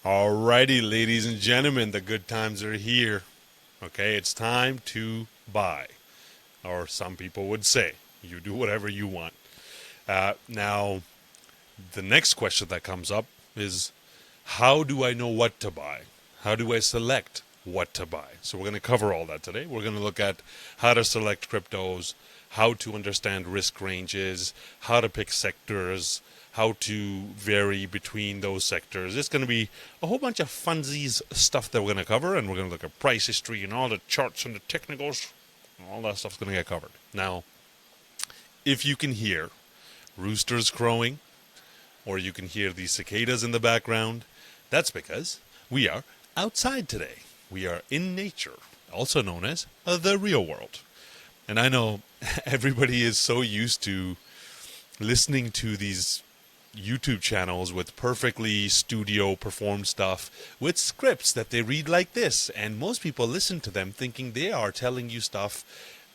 Alrighty, ladies and gentlemen, the good times are here. Okay, it's time to buy. Or some people would say, you do whatever you want. Now, the next question that comes up is, how do I know what to buy? How do I select what to buy? So we're going to cover all that today. We're going to look at how to select cryptos, how to understand risk ranges, how to pick sectors, how to vary between those sectors. It's going to be a whole bunch of funsies stuff that we're going to cover, and we're going to look at price history and all the charts and the technicals. All that stuff's going to get covered. Now, if you can hear roosters crowing, or you can hear the cicadas in the background, that's because we are outside today. We are in nature, also known as the real world. And I know everybody is so used to listening to these YouTube channels with perfectly studio performed stuff with scripts that they read like this, and most people listen to them thinking they are telling you stuff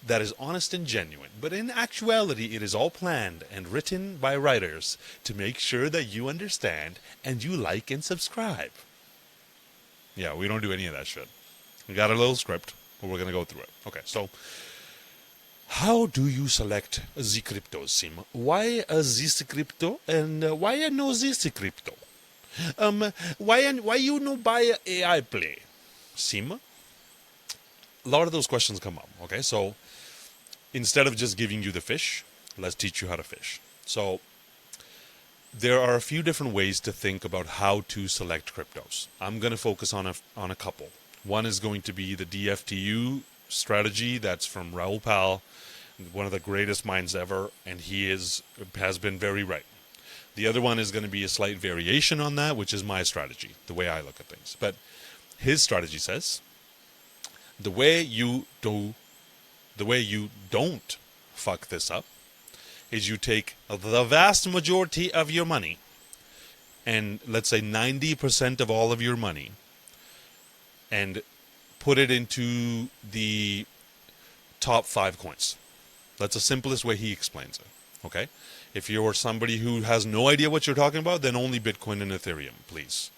that is honest and genuine. But in actuality, it is all planned and written by writers to make sure that you understand and you like and subscribe. Yeah, we don't do any of that shit. We got a little script, but we're going to go through it. Okay, so how do you select the cryptos, Sim? Why this crypto and why no this crypto? Why you no buy AI play, Sim? A lot of those questions come up. Okay, so instead of just giving you the fish, let's teach you how to fish. So there are a few different ways to think about how to select cryptos. I'm going to focus on a couple. One is going to be the DFTU strategy. That's from Raoul Pal, one of the greatest minds ever, and he has been very right. The other one is going to be a slight variation on that, which is my strategy, the way I look at things. But his strategy says the way you don't fuck this up is you take the vast majority of your money, and let's say 90% of all of your money, and put it into the top 5 coins. That's the simplest way he explains it. Okay? If you're somebody who has no idea what you're talking about, then only Bitcoin and Ethereum, please.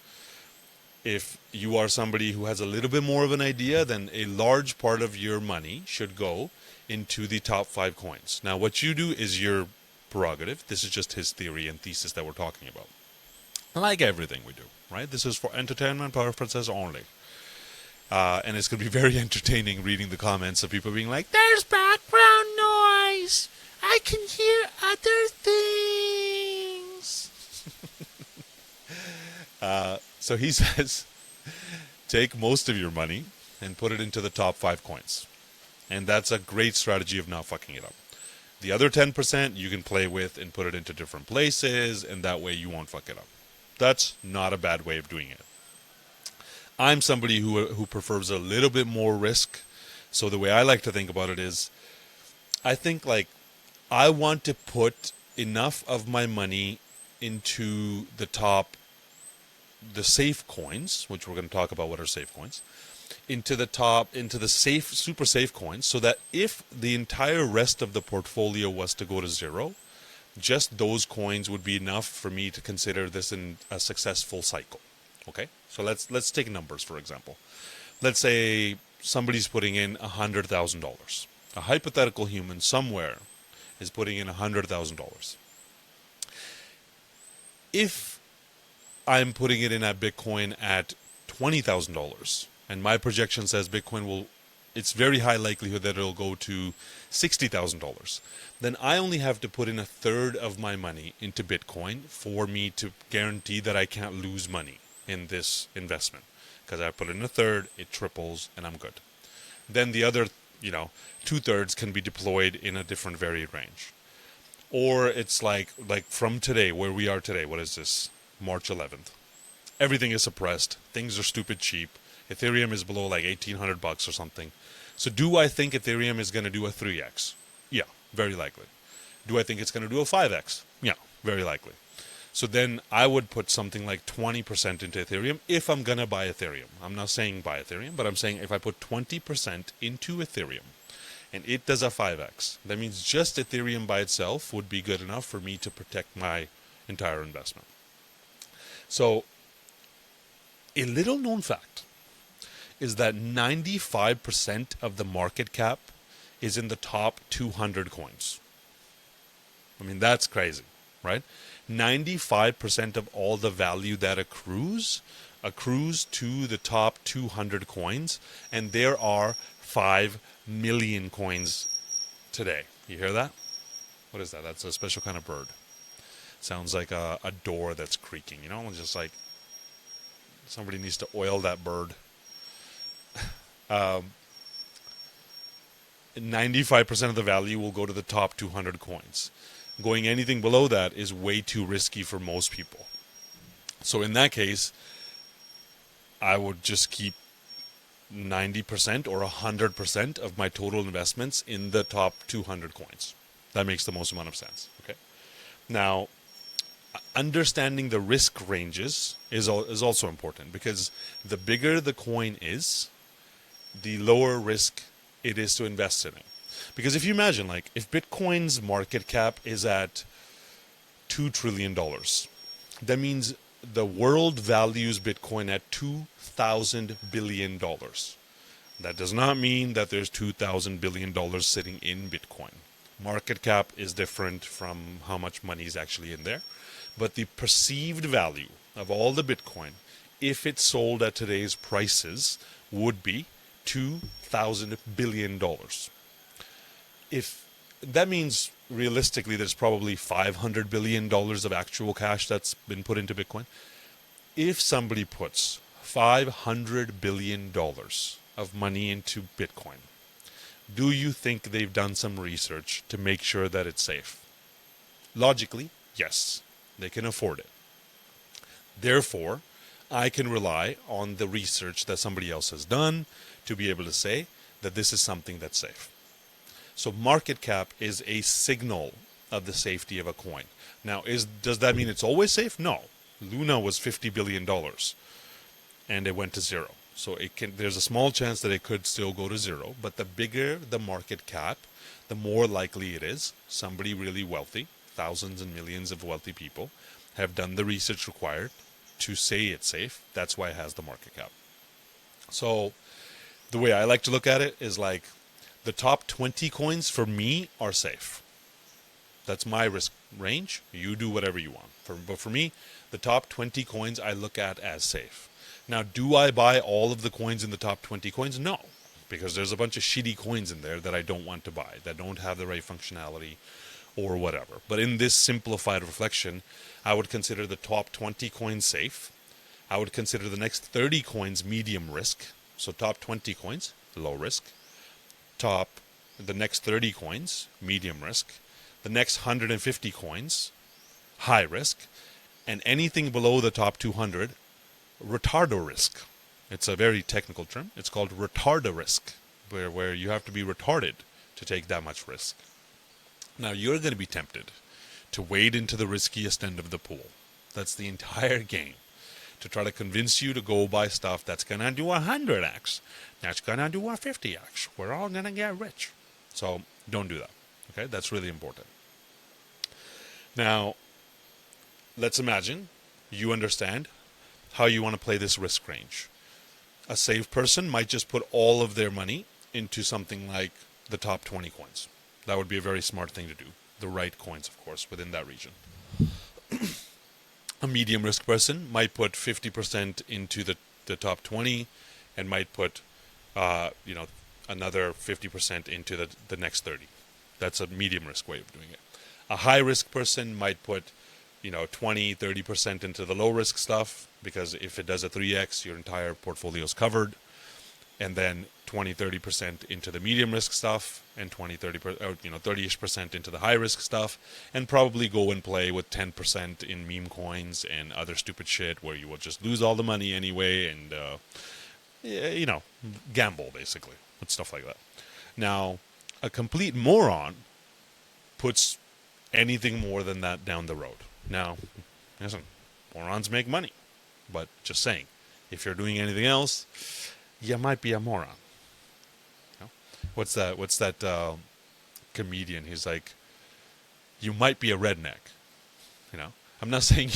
If you are somebody who has a little bit more of an idea, then a large part of your money should go into the top 5 coins. Now, what you do is your prerogative. This is just his theory and thesis that we're talking about. Like everything we do, right? This is for entertainment purposes only. And it's going to be very entertaining reading the comments of people being like, there's background noise. I can hear other things. So he says, take most of your money and put it into the top 5 coins. And that's a great strategy of not fucking it up. The other 10% you can play with and put it into different places, and that way you won't fuck it up. That's not a bad way of doing it. I'm somebody who prefers a little bit more risk. So the way I like to think about it is, I think like I want to put enough of my money into the safe coins, which we're going to talk about what are safe coins, into the safe, super safe coins, so that if the entire rest of the portfolio was to go to zero, just those coins would be enough for me to consider this a successful cycle. Okay, so let's take numbers, for example. Let's say somebody's putting in $100,000. A hypothetical human somewhere is putting in $100,000. If I'm putting it in at Bitcoin at $20,000, and my projection says Bitcoin it's very high likelihood that it'll go to $60,000. Then I only have to put in a third of my money into Bitcoin for me to guarantee that I can't lose money in this investment. Because I put in a third, it triples, and I'm good. Then the other, 2/3 can be deployed in a different varied range. Or it's like from today, where we are today, what is this? March 11th. Everything is suppressed. Things are stupid cheap. Ethereum is below like $1,800 or something. So do I think Ethereum is going to do a 3x? Yeah, very likely. Do I think it's going to do a 5x? Yeah, very likely. So then I would put something like 20% into Ethereum if I'm going to buy Ethereum. I'm not saying buy Ethereum, but I'm saying if I put 20% into Ethereum and it does a 5x, that means just Ethereum by itself would be good enough for me to protect my entire investment. So A little known fact is that 95% of the market cap is in the top 200 coins. I mean, that's crazy, right? 95% of all the value that accrues to the top 200 coins, and there are 5 million coins today. You hear that? What is that? That's a special kind of bird. Sounds like a door that's creaking, you know? Just like somebody needs to oil that bird. 95% of the value will go to the top 200 coins. Going anything below that is way too risky for most people. So in that case, I would just keep 90% or 100% of my total investments in the top 200 coins. That makes the most amount of sense. Okay. Now, understanding the risk ranges is also important, because the bigger the coin is, the lower risk it is to invest in it. Because if you imagine, like, if Bitcoin's market cap is at $2 trillion, that means the world values Bitcoin at $2,000 billion. That does not mean that there's $2,000 billion sitting in Bitcoin. Market cap is different from how much money is actually in there. But the perceived value of all the Bitcoin, if it's sold at today's prices, would be $2,000 billion. If that means realistically there's probably $500 billion of actual cash that's been put into Bitcoin. If somebody puts $500 billion of money into Bitcoin, do you think they've done some research to make sure that it's safe? Logically, yes. They can afford it. Therefore, I can rely on the research that somebody else has done to be able to say that this is something that's safe. So market cap is a signal of the safety of a coin. Now, does that mean it's always safe? No. Luna was $50 billion and it went to zero. So there's a small chance that it could still go to zero, but the bigger the market cap, the more likely it is somebody really wealthy, thousands and millions of wealthy people, have done the research required to say it's safe. That's why it has the market cap. So the way I like to look at it is like the top 20 coins for me are safe. That's my risk range. You do whatever you want. But for me, the top 20 coins I look at as safe. Now, do I buy all of the coins in the top 20 coins? No, because there's a bunch of shitty coins in there that I don't want to buy, that don't have the right functionality or whatever. But in this simplified reflection, I would consider the top 20 coins safe. I would consider the next 30 coins medium risk. So top 20 coins, low risk. The next 30 coins, medium risk. The next 150 coins, high risk. And anything below the top 200, retardo risk. It's a very technical term. It's called retardo risk, where you have to be retarded to take that much risk. Now, you're going to be tempted to wade into the riskiest end of the pool. That's the entire game. To try to convince you to go buy stuff that's going to do 100x. That's going to do a 50x. We're all going to get rich. So don't do that. Okay? That's really important. Now, let's imagine you understand how you want to play this risk range. A safe person might just put all of their money into something like the top 20 coins. That would be a very smart thing to do. The right coins, of course, within that region. A medium risk person might put 50% into the top 20 and might put another 50% into the next 30. That's a medium risk way of doing it. A high risk person might put 20, 30% into the low risk stuff, because if it does a 3x, your entire portfolio is covered. And then 20, 30% into the medium risk stuff, and 20, 30-ish% into the high risk stuff, and probably go and play with 10% in meme coins and other stupid shit where you will just lose all the money anyway, and gamble basically with stuff like that. Now, a complete moron puts anything more than that down the road. Now, listen, morons make money, but just saying, if you're doing anything else, you might be a moron. What's that comedian? He's like, you might be a redneck. I'm not saying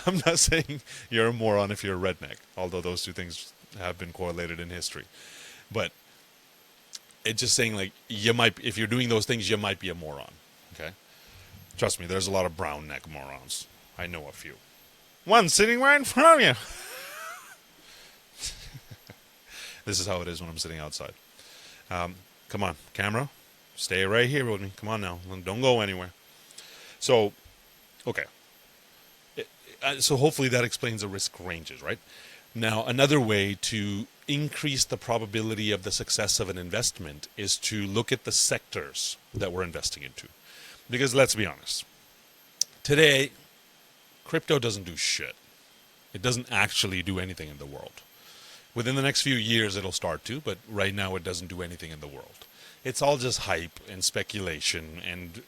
I'm not saying you're a moron if you're a redneck, although those two things have been correlated in history. But it's just saying, like, you might, if you're doing those things, you might be a moron. Okay? Trust me, there's a lot of brown neck morons. I know a few. One sitting right in front of you. This is how it is when I'm sitting outside. Come on, camera. Stay right here with me. Come on now. Don't go anywhere. So, okay. So hopefully that explains the risk ranges, right? Now, another way to increase the probability of the success of an investment is to look at the sectors that we're investing into. Because let's be honest. Today, crypto doesn't do shit. It doesn't actually do anything in the world. Within the next few years, it'll start to, but right now it doesn't do anything in the world. It's all just hype and speculation and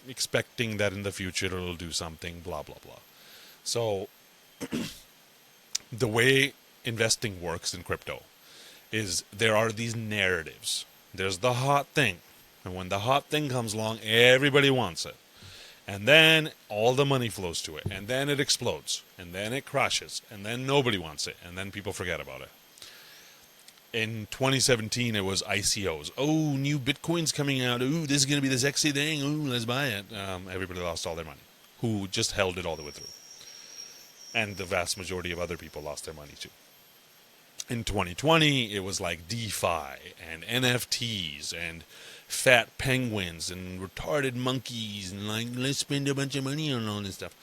expecting that in the future it'll do something, blah, blah, blah. So the way investing works in crypto is there are these narratives. There's the hot thing. And when the hot thing comes along, everybody wants it. And then all the money flows to it. And then it explodes. And then it crashes. And then nobody wants it. And then people forget about it. In 2017, it was ICOs. Oh, new Bitcoin's coming out. Ooh, this is going to be the sexy thing. Ooh, let's buy it. Everybody lost all their money, who just held it all the way through. And the vast majority of other people lost their money too. In 2020, it was like DeFi and NFTs and fat penguins and retarded monkeys and like, let's spend a bunch of money on all this stuff.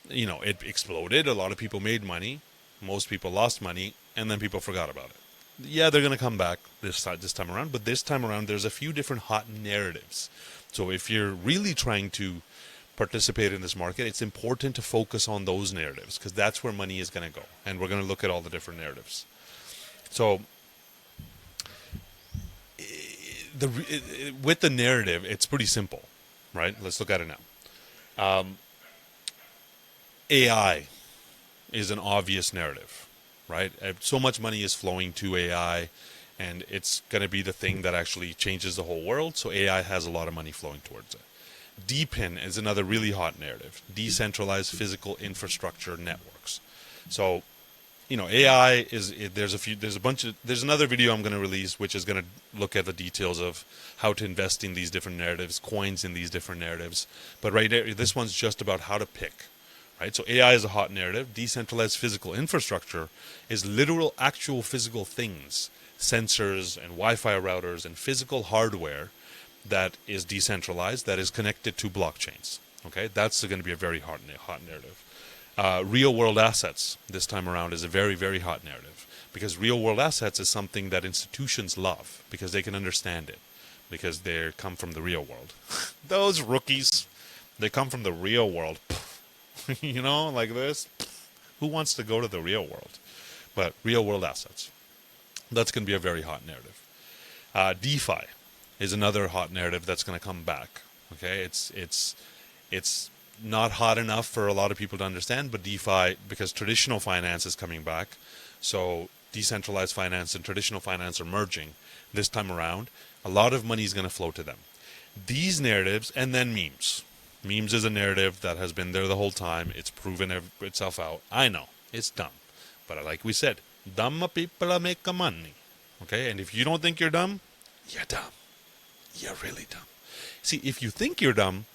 You know, it exploded. A lot of people made money. Most people lost money, and then people forgot about it. Yeah, they're going to come back this time around, but this time around there's a few different hot narratives. So if you're really trying to participate in this market, it's important to focus on those narratives because that's where money is going to go. And we're going to look at all the different narratives. So with the narrative, it's pretty simple, right? Let's look at it now. AI is an obvious narrative, right? So much money is flowing to AI, and it's going to be the thing that actually changes the whole world. So AI has a lot of money flowing towards it. DePIN is another really hot narrative. Decentralized physical infrastructure networks. So, you know, AI is there's another video I'm going to release which is going to look at the details of how to invest in these different narratives, coins in these different narratives. But right there, this one's just about how to pick. Right? So AI is a hot narrative. Decentralized physical infrastructure is literal, actual physical things, sensors and Wi-Fi routers and physical hardware that is decentralized, that is connected to blockchains. Okay, that's going to be a very hot narrative. Real-world assets this time around is a very, very hot narrative because real-world assets is something that institutions love because they can understand it because they come from the real world. Those rookies, they come from the real world. You know, like this. Who wants to go to the real world? But real world assets. That's going to be a very hot narrative. DeFi is another hot narrative that's going to come back. Okay, it's not hot enough for a lot of people to understand, but DeFi, because traditional finance is coming back, so decentralized finance and traditional finance are merging this time around. A lot of money is going to flow to them. These narratives, and then memes. Memes is a narrative that has been there the whole time. It's proven itself out. I know, it's dumb. But like we said, dumb people make money. Okay? And if you don't think you're dumb, you're dumb. You're really dumb. See, if you think you're dumb,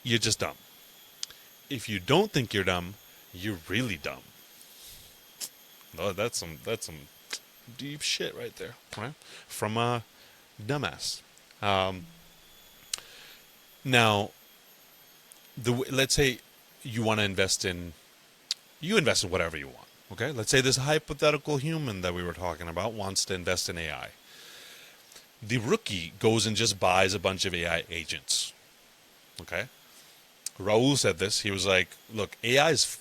you're just dumb. If you don't think you're dumb, you're really dumb. Oh, that's some deep shit right there. Right? From a dumbass. Now, let's say you want to invest in whatever you want. Okay, let's say this hypothetical human that we were talking about wants to invest in AI. The rookie goes and just buys a bunch of AI agents. Okay, Raul said this. He was like, "Look, AI is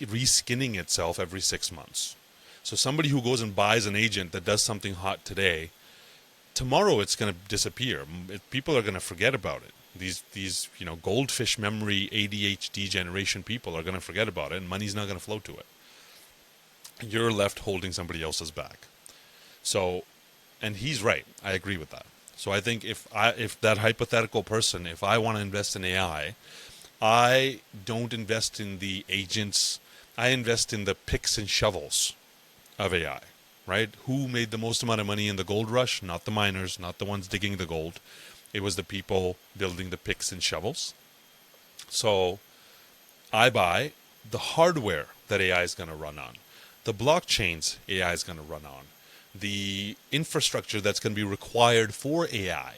reskinning itself every 6 months. So somebody who goes and buys an agent that does something hot today, tomorrow it's going to disappear. People are going to forget about it. These goldfish memory ADHD generation people are going to forget about it, and money's not going to flow to it. You're left holding somebody else's back." So, and he's right. I agree with that. So I think if that hypothetical person, if I want to invest in AI, I don't invest in the agents I invest in the picks and shovels of AI, right? Who made the most amount of money in the gold rush? Not the miners, not the ones digging the gold. It was the people building the picks and shovels. So I buy the hardware that AI is going to run on, the blockchains AI is going to run on, the infrastructure that's going to be required for AI,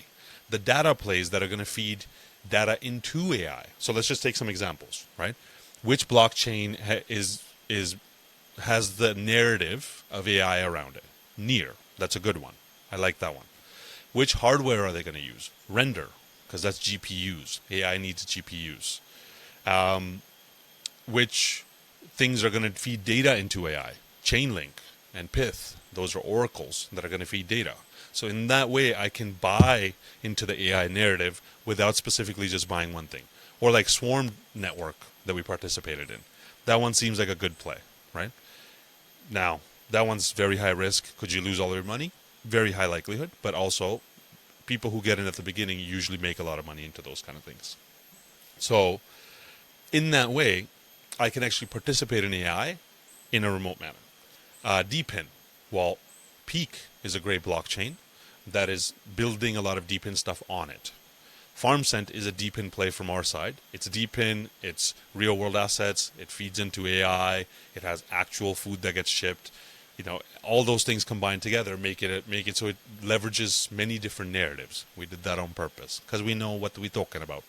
the data plays that are going to feed data into AI. So let's just take some examples, right? Which blockchain has the narrative of AI around it? Near, that's a good one. I like that one. Which hardware are they going to use? Render, because that's GPUs. AI needs GPUs. Which things are going to feed data into AI? Chainlink and Pyth. Those are oracles that are going to feed data. So in that way, I can buy into the AI narrative without specifically just buying one thing. Or like Swarm Network that we participated in. That one seems like a good play, right? Now, that one's very high risk. Could you lose all your money? Very high likelihood. But also, people who get in at the beginning usually make a lot of money into those kind of things. So in that way, I can actually participate in AI in a remote manner. DePIN, well, Peak is a great blockchain that is building a lot of DePIN stuff on it. Farmsent is a DePIN play from our side. It's a DePIN, it's real world assets, it feeds into AI, it has actual food that gets shipped. You know, all those things combined together make it so it leverages many different narratives. We did that on purpose because we know what we're talking about.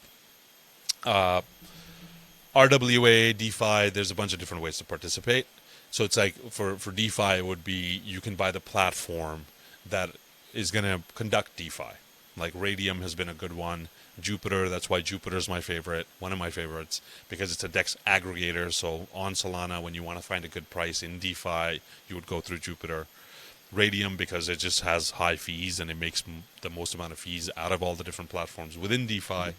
RWA, DeFi, there's a bunch of different ways to participate. So it's like for DeFi, it would be you can buy the platform that is going to conduct DeFi. Like Radium has been a good one. Jupiter, that's why Jupiter is my favorite, one of my favorites, because it's a DEX aggregator. So on Solana, when you want to find a good price in DeFi, you would go through Jupiter. Radium, because it just has high fees and it makes the most amount of fees out of all the different platforms within DeFi.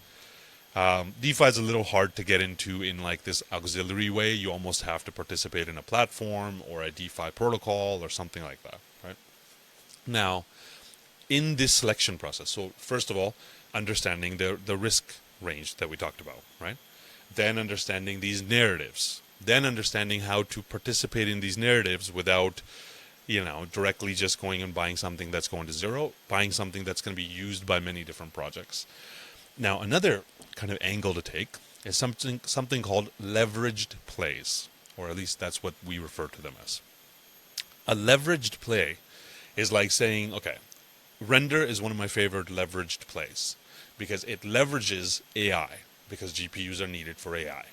DeFi is a little hard to get into in like this auxiliary way. You almost have to participate in a platform or a DeFi protocol or something like that, right? Now, in this selection process, so first of all, understanding the risk range that we talked about, right? Then understanding these narratives. Then understanding how to participate in these narratives without, directly just going and buying something that's going to zero, buying something that's going to be used by many different projects. Now, another kind of angle to take is something called leveraged plays, or at least that's what we refer to them as. A leveraged play is like saying, okay, Render is one of my favorite leveraged plays because it leverages AI because GPUs are needed for AI.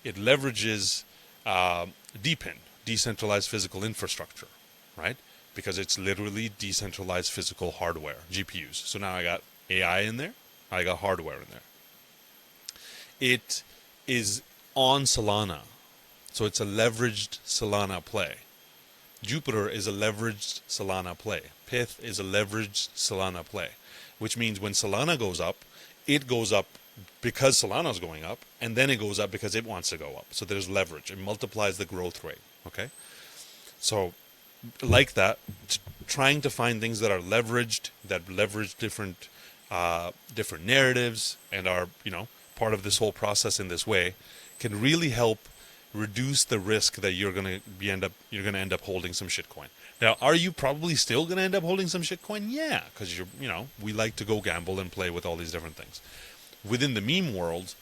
It leverages DePIN, decentralized physical infrastructure, right? Because it's literally decentralized physical hardware, GPUs. So now I got AI in there, I got hardware in there. It is on Solana, so it's a leveraged Solana play. Jupiter is a leveraged Solana play. Pyth is a leveraged Solana play, which means when Solana goes up, it goes up because Solana is going up, and then it goes up because it wants to go up. So there's leverage. It multiplies the growth rate, okay? So like that, trying to find things that are leveraged, that leverage different narratives and are, part of this whole process in this way can really help reduce the risk that you're gonna end up holding some shitcoin. Now, are you probably still gonna end up holding some shitcoin? Yeah, because we like to go gamble and play with all these different things. Within the meme world,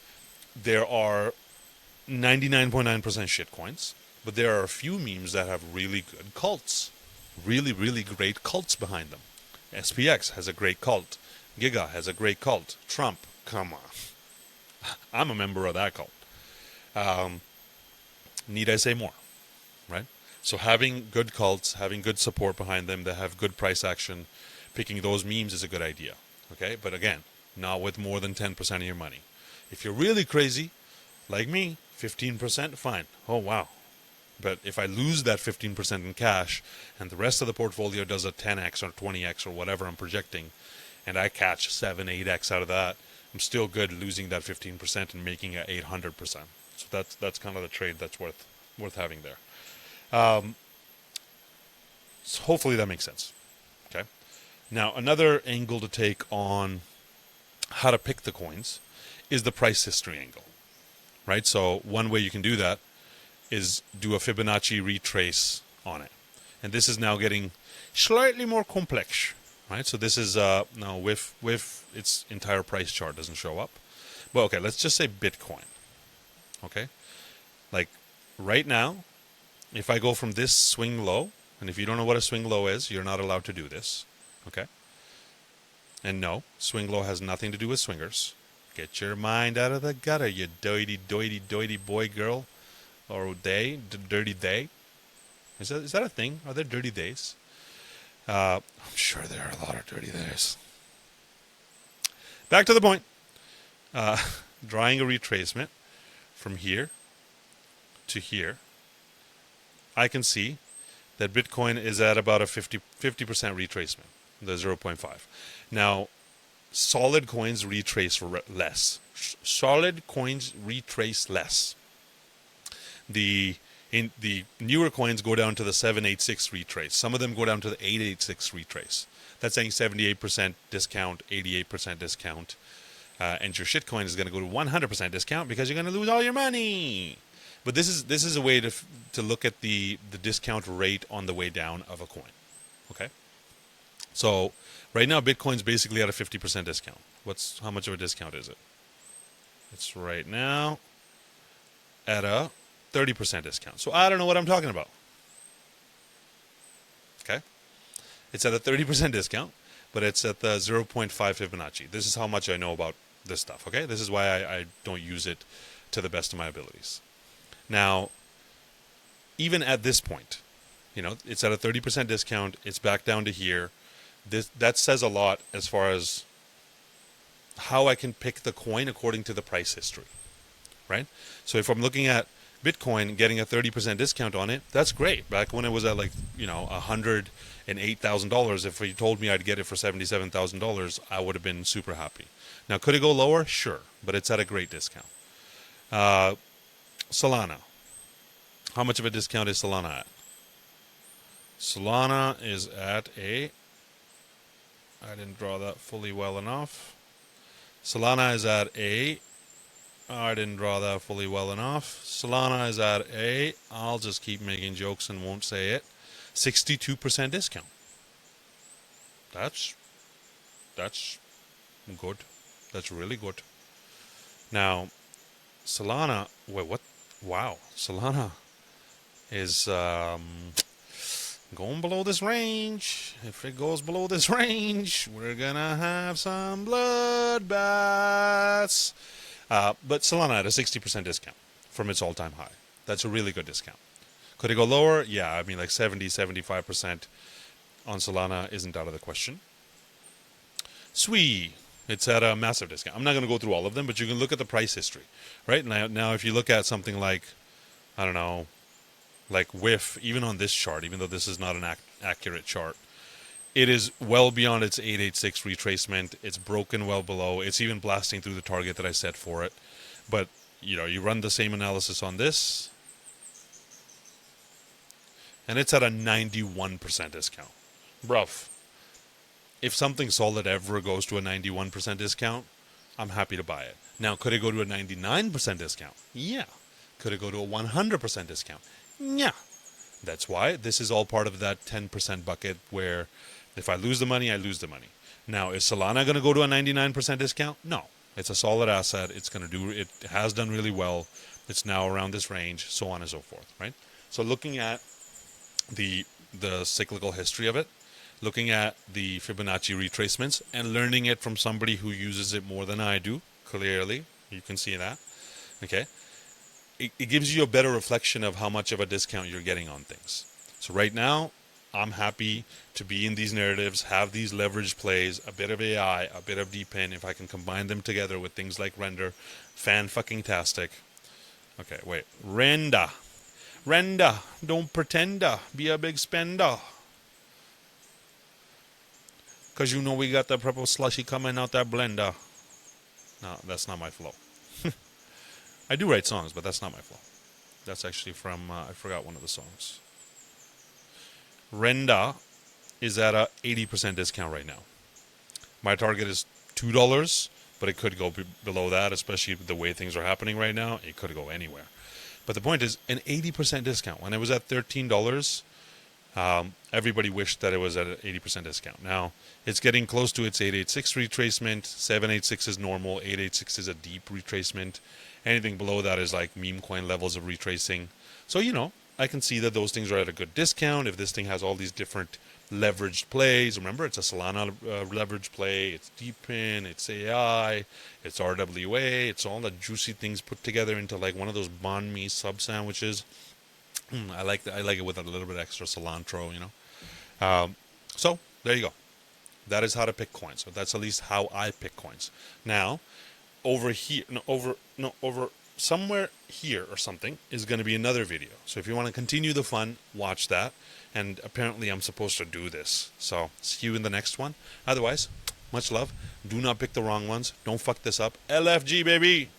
there are 99.9% shitcoins, but there are a few memes that have really good cults, really, really great cults behind them. SPX has a great cult. Giga has a great cult. Trump, come on. I'm a member of that cult. Need I say more, right? So having good cults, having good support behind them that have good price action, picking those memes is a good idea, okay? But again, not with more than 10% of your money. If you're really crazy, like me, 15%, fine. Oh, wow. But if I lose that 15% in cash and the rest of the portfolio does a 10x or 20x or whatever I'm projecting, and I catch 7, 8x out of that, I'm still good losing that 15% and making it 800%. So that's kind of the trade that's worth having there. So hopefully that makes sense. Okay. Now another angle to take on how to pick the coins is the price history angle, right? So one way you can do that is do a Fibonacci retrace on it. And this is now getting slightly more complex, right? So this is now with its entire price chart doesn't show up. But okay, let's just say Bitcoin. Okay, like right now, if I go from this swing low, and if you don't know what a swing low is, you're not allowed to do this. Okay. And no, swing low has nothing to do with swingers. Get your mind out of the gutter, you doity boy, girl, or they, dirty they. Is that a thing? Are there dirty days? I'm sure there are a lot of dirty days. Back to the point. Drawing a retracement from here to here, I can see that Bitcoin is at about a 50% retracement, the 0.5. Now, solid coins retrace less. Solid coins retrace less. The newer coins go down to the 786 retrace. Some of them go down to the 886 retrace. That's saying 78% discount, 88% discount. And your shitcoin is going to go to 100% discount because you're going to lose all your money. But this is a way to look at the discount rate on the way down of a coin. Okay? So right now Bitcoin's basically at a 50% discount. How much of a discount is it? It's right now at a 30% discount. So I don't know what I'm talking about. Okay? It's at a 30% discount, but it's at the 0.5 Fibonacci. This is how much I know about this stuff, okay? This is why I don't use it to the best of my abilities. Now, even at this point, it's at a 30% discount. It's back down to here. That says a lot as far as how I can pick the coin according to the price history, right? So if I'm looking at Bitcoin getting a 30% discount on it, that's great. Back when it was at $108,000, if you told me I'd get it for $77,000, I would have been super happy. Now, could it go lower? Sure, but it's at a great discount. Solana. How much of a discount is Solana at? Solana is at I didn't draw that fully well enough. Solana is at I didn't draw that fully well enough. Solana is at I'll just keep making jokes and won't say it, 62% discount. That's good. That's really good. Now, Solana, what? Wow, Solana is going below this range. If it goes below this range, we're gonna have some bloodbaths. But Solana at a 60% discount from its all-time high. That's a really good discount. Could it go lower? Yeah, I mean like 70-75% on Solana isn't out of the question. Sui, it's at a massive discount. I'm not going to go through all of them, but you can look at the price history, right? Now if you look at something like, I don't know, like WIF, even on this chart, even though this is not an accurate chart, it is well beyond its 886 retracement. It's broken well below. It's even blasting through the target that I set for it. But, you run the same analysis on this, and it's at a 91% discount. Bruv, if something solid ever goes to a 91% discount, I'm happy to buy it. Now, could it go to a 99% discount? Yeah. Could it go to a 100% discount? Yeah. That's why this is all part of that 10% bucket where if I lose the money, I lose the money. Now, is Solana going to go to a 99% discount? No. It's a solid asset. It has done really well. It's now around this range, so on and so forth, right? So looking at the cyclical history of it, looking at the Fibonacci retracements and learning it from somebody who uses it more than I do, clearly, you can see that, okay? It gives you a better reflection of how much of a discount you're getting on things. So right now, I'm happy to be in these narratives, have these leverage plays, a bit of AI, a bit of DePIN. If I can combine them together with things like render, fan-fucking-tastic. Okay, wait. Renda, don't pretend to be a big spender. Because we got the purple slushy coming out that blender. No, that's not my flow. I do write songs, but that's not my flow. That's actually from, I forgot one of the songs. Renda is at a 80% discount right now. My target is $2, but it could go below that, especially the way things are happening right now. It could go anywhere. But the point is, an 80% discount. When it was at $13, everybody wished that it was at an 80% discount. Now, it's getting close to its 886 retracement. 786 is normal. 886 is a deep retracement. Anything below that is like meme coin levels of retracing. So, I can see that those things are at a good discount. If this thing has all these different leveraged plays, remember, it's a Solana leveraged play. It's DeepIn, it's AI, it's RWA. It's all the juicy things put together into like one of those banh mi sub sandwiches. I like that. I like it with a little bit extra cilantro, So there you go. That is how to pick coins. So that's at least how I pick coins. Now, over here, over somewhere here or something is going to be another video. So if you want to continue the fun, watch that. And apparently I'm supposed to do this. So see you in the next one. Otherwise, much love. Do not pick the wrong ones. Don't fuck this up. LFG, baby.